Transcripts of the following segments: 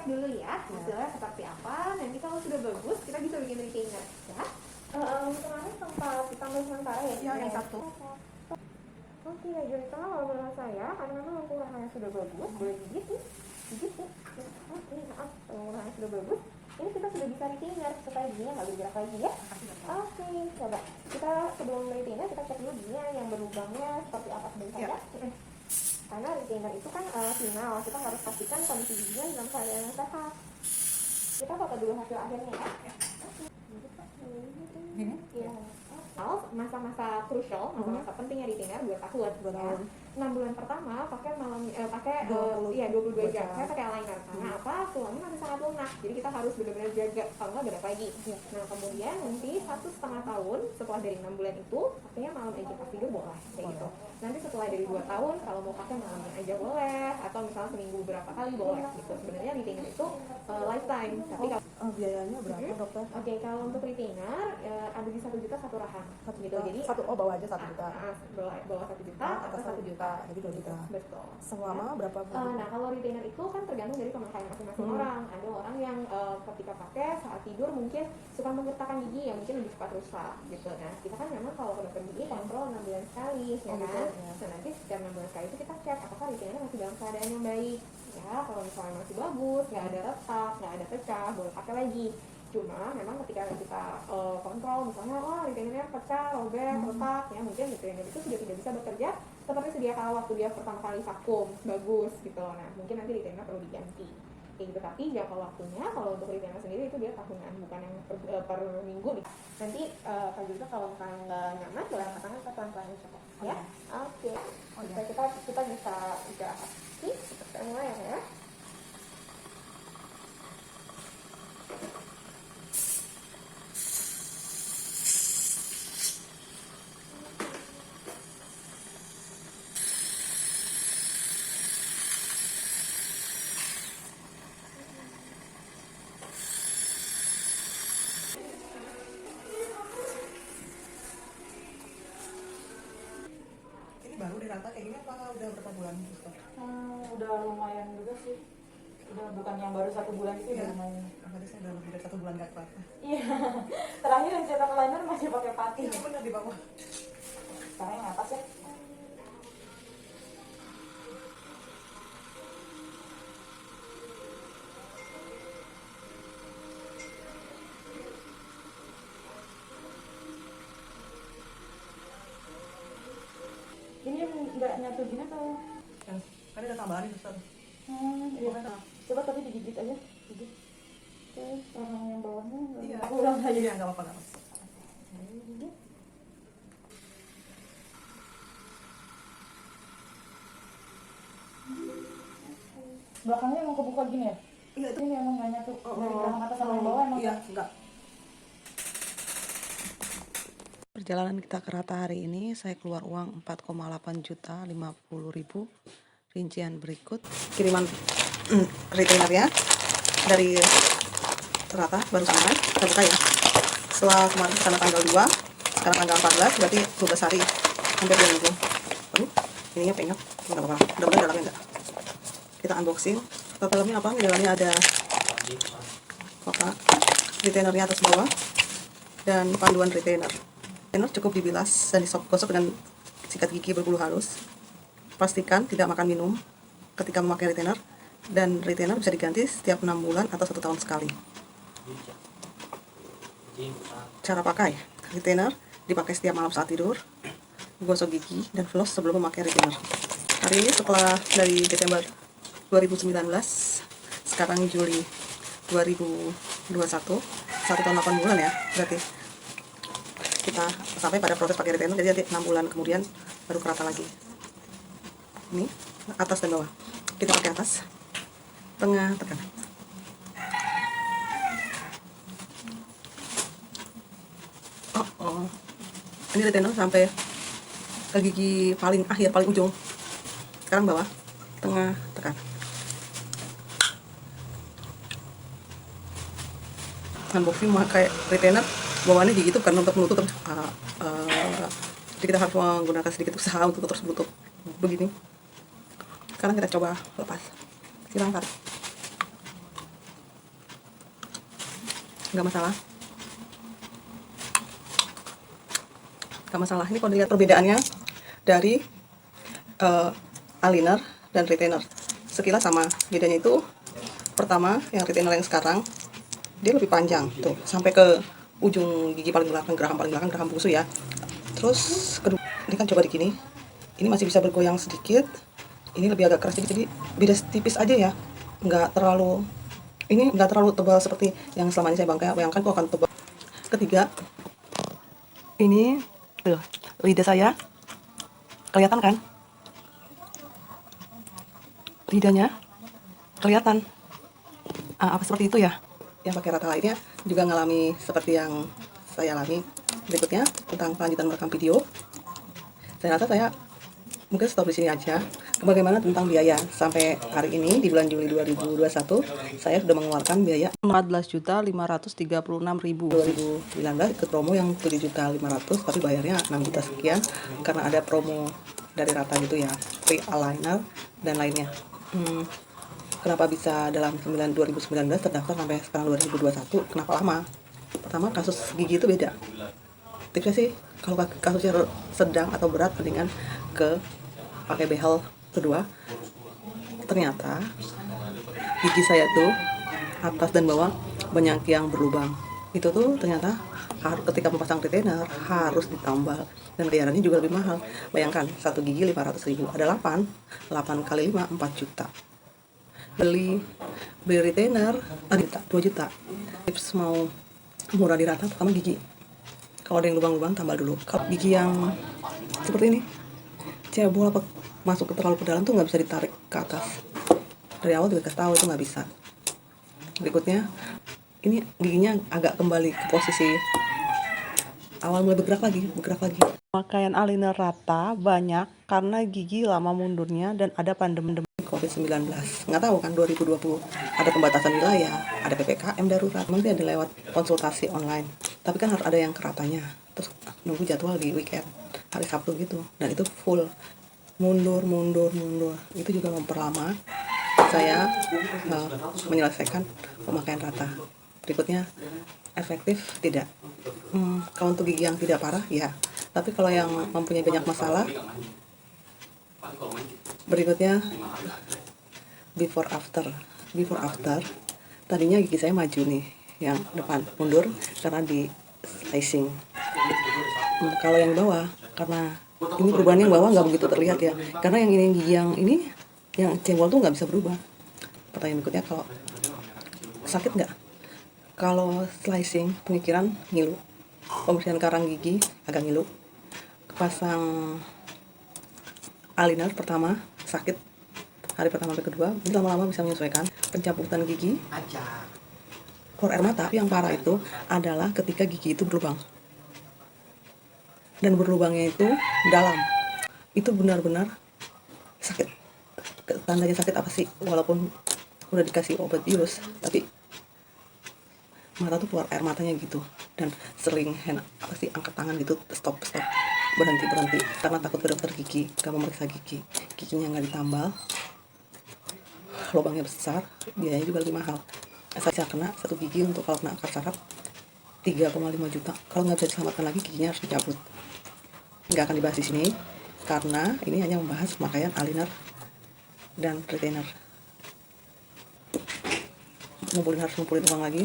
dulu ya hasilnya seperti apa. Nanti kalau sudah bagus kita bisa bikin retainer ya. Kemarin sempat ditambah sementara ya? Iya, yang satu. Oke, jadi kalau menurut saya karena memang ukurannya sudah bagus, boleh gigit nih, gigit nih. Oke, maaf, ukurannya sudah bagus. Ini kita sudah bisa retainer supaya giginya nggak bergerak lagi ya. Oke, coba kita sebelum retainer kita cek dulu giginya yang berlubangnya seperti apa sebentar ya. Karena retainer itu kan final, kita harus pastikan kondisi giginya dalam keadaan yang sehat. Kita foto dulu hasil akhirnya ya. Iya. Masa-masa krusial, masa-masa pentingnya retainer 2 tahun. 6 bulan pertama pakai 22 jam. Saya pakai aligner karena apa? Tulangnya masih sangat lunak. Jadi kita harus benar-benar jaga kalau nggak berat lagi. Nah, kemudian nanti 1,5 tahun setelah dari 6 bulan itu, pakainya malam aja pas tidur boleh kayak gitu. Nanti setelah dari 2 tahun kalau mau pakai malamnya aja boleh, atau misalnya seminggu berapa kali boleh gitu. Sebenarnya retainer itu lifetime. Tapi kalau biayanya berapa dokter? Oke, kalau untuk retainer ada di 1 juta satu rahang. Gitu. Jadi bawah aja 1 juta. Bawah 1 juta, atas 1 juta, jadi 2 juta. Betul. Selama berapa bulan? Nah, kalau retainer itu kan tergantung dari pemakaian masing-masing orang. Ada orang yang ketika pakai saat tidur mungkin suka menggertakkan gigi, yang mungkin lebih cepat rusak gitu. Nah, kita kan memang kalau ke dokter gigi kontrol 6 bulan sekali, ya kan? Nah, nanti setiap 6 bulan sekali itu kita cek apakah retainer masih dalam keadaan yang baik. Ya, kalau misalnya masih bagus, nggak ada retak, nggak ada pecah, boleh pakai lagi. Cuma memang ketika kita kontrol misalnya retainer pecah, robek, retak, ya mungkin retainer itu sudah tidak bisa bekerja seperti sedia kala waktu dia pertama kali vakum bagus gitu. Nah, mungkin nanti retainer perlu diganti kayak gitu. Tapi jangka waktunya kalau untuk retainer sendiri itu dia tahunan, bukan yang per minggu nih. Nanti kalau gitu kalau misalnya nggak nyaman boleh angkat tangan, kita pelan-pelan coba ya. Oke. Kita bisa sih kita mulai ya. Baru dirata kayak gini apa udah berapa bulan? Udah lumayan juga sih. Udah bukan yang baru 1 bulan itu, udah lumayan. Berarti saya udah lebih dari 1 bulan gak kerata. Iya. Terakhir yang cetak liner masih pakai pati. Iya benar di bawah. Sekarang yang atas ya. Ini yang nggak nyatu gini atau? Yang kan ada tambahan nih Ustaz. Iya. Coba tapi digigit aja, gigit. Terus orang yang bawahnya Iya. ulang aja. Iya, nggak apa-apa. Gigit. Belakangnya emang kebuka gini ya? Iya itu. Ini emang nggak nyatu. Dari belakang atas sama bawah emang. Iya, enggak. Perjalanan kita ke Rata hari ini, saya keluar uang 4,8.050.000. Rincian berikut. Kiriman retainernya dari Rata baru sama, kita buka ya. Setelah kemarin kesana tanggal 2, sekarang tanggal 14, berarti 12 hari, hampir 2 minggu. Ininya penyok, nggak apa-apa, mudah-mudahan dalamnya enggak. Kita unboxing. Dalamnya apa? Di dalamnya ada kotak retainernya atas bawah dan panduan retainer. Retainer cukup dibilas dan digosok dengan sikat gigi berbulu halus. Pastikan tidak makan minum ketika memakai retainer, dan retainer bisa diganti setiap 6 bulan atau 1 tahun sekali. Cara pakai retainer: dipakai setiap malam saat tidur, gosok gigi dan floss sebelum memakai retainer. Hari ini setelah dari Desember 2019, sekarang Juli 2021, 1 tahun 8 bulan ya, berarti kita sampai pada proses pakai retainer. Jadi nanti 6 bulan kemudian baru kerata lagi. Ini atas dan bawah, kita pakai atas, tengah, tekan. Ini retainer sampai ke gigi paling akhir, paling ujung. Sekarang bawah, tengah, tekan. Unboxing memakai retainer, bawaannya gigi itu bukan untuk menutup, jadi kita harus menggunakan sedikit usaha untuk terus menutup begini. Sekarang kita coba lepas. Silang tarik. nggak masalah. Nggak masalah. Ini kalau dilihat perbedaannya dari aligner dan retainer, sekilas sama. Bedanya itu pertama yang retainer yang sekarang dia lebih panjang tuh sampai ke ujung gigi paling belakang, geraham paling belakang, geraham bungsu ya. Terus kedua, ini kan coba di gini, ini masih bisa bergoyang sedikit, ini lebih agak keras sedikit, jadi beda tipis aja ya, nggak terlalu, ini nggak terlalu tebal seperti yang selama ini saya bayangkan kok akan tebal. Ketiga, ini tuh lidah saya kelihatan kan, lidahnya kelihatan. Apa seperti itu ya? Yang pakai rata lainnya juga ngalami seperti yang saya alami. Berikutnya tentang kelanjutan merekam video. Saya rasa saya mungkin stop di sini aja. Bagaimana tentang biaya? Sampai hari ini di bulan Juli 2021 saya sudah mengeluarkan biaya 14.536.000. 2019 ikut promo yang 7.500.000 tapi bayarnya 6 juta sekian karena ada promo dari Rata gitu ya, free aligner dan lainnya. Kenapa bisa dalam 2019 terdaftar sampai sekarang 2021? Kenapa lama? Pertama, kasus gigi itu beda. Tipsnya sih, kalau kasusnya sedang atau berat, mendingan ke pakai behel. Kedua, ternyata gigi saya tuh atas dan bawah banyak yang berlubang. Itu tuh ternyata ketika memasang retainer harus ditambal dan bayarannya juga lebih mahal. Bayangkan satu gigi 500.000, ada 8 kali 5 4 juta. Beli retainer 2 juta. Tips mau murah di Rata, pertama gigi. Kalau ada yang lubang-lubang tambal dulu. Kalau gigi yang seperti ini cebol apa masuk ke terlalu ke dalam tuh nggak bisa ditarik ke atas. Dari awal juga kasih tahu itu nggak bisa. Berikutnya ini giginya agak kembali ke posisi awal, mulai bergerak lagi. Pakaian aligner Rata banyak karena gigi lama mundurnya dan ada pandemi COVID-19. Nggak tahu kan 2020 ada pembatasan wilayah, ada PPKM darurat, nanti ada lewat konsultasi online. Tapi kan harus ada yang ke Ratanya, terus nunggu jadwal di weekend, hari Sabtu gitu. Dan itu full mundur. Itu juga memperlama saya menyelesaikan pemakaian Rata. Berikutnya, efektif tidak? Kalau untuk gigi yang tidak parah, ya. Tapi kalau yang mempunyai banyak masalah, berikutnya before after. Tadinya gigi saya maju nih, yang depan mundur karena di slicing. Kalau yang bawah, karena ini perubahannya yang bawah nggak begitu terlihat ya, karena yang ini gigi yang ini yang cebol tuh nggak bisa berubah. Pertanyaan berikutnya, kalau sakit nggak? Kalau slicing pengikiran ngilu, pembersihan karang gigi agak ngilu, pasang aligner pertama sakit hari pertama sampai kedua, ini lama-lama bisa menyesuaikan. Pencabutan gigi, keluar air mata. Tapi yang parah itu adalah ketika gigi itu berlubang, dan berlubangnya itu dalam, itu benar-benar sakit. Tandanya sakit apa sih? Walaupun udah dikasih obat bius, tapi mata tuh keluar air matanya gitu, dan sering angkat tangan gitu, stop berhenti karena takut ke dokter gigi, gak mau meriksa giginya nggak ditambal, lubangnya besar, biayanya juga lebih mahal. Saya kena satu gigi untuk kalau kena akar saraf 3,5 juta. Kalau nggak bisa diselamatkan lagi, giginya harus dicabut. Nggak akan dibahas di sini karena ini hanya membahas pemakaian aligner dan retainer. Harus ngumpulin uang lagi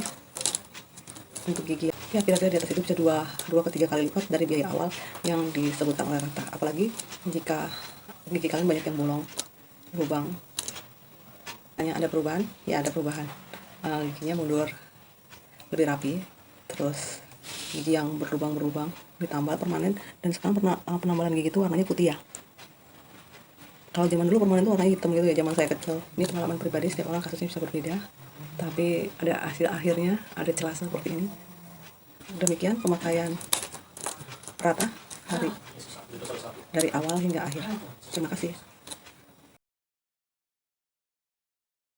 untuk gigi ya, kira-kira di atas itu bisa 2 ke 3 kali lipat dari biaya awal yang disebutkan oleh Rata. Apalagi jika gigi kalian banyak yang bolong, lubang. Hanya ada perubahan? Ya ada perubahan. Giginya mundur lebih rapi, terus gigi yang berlubang ditambal permanen, dan sekarang penambalan gigi itu warnanya putih ya. Kalau zaman dulu permanen itu warnanya hitam gitu ya, zaman saya kecil. Ini pengalaman pribadi, setiap orang kasusnya bisa berbeda, tapi ada hasil akhirnya, ada celah seperti ini. Demikian pemakaian Rata dari awal hingga akhir. Terima kasih.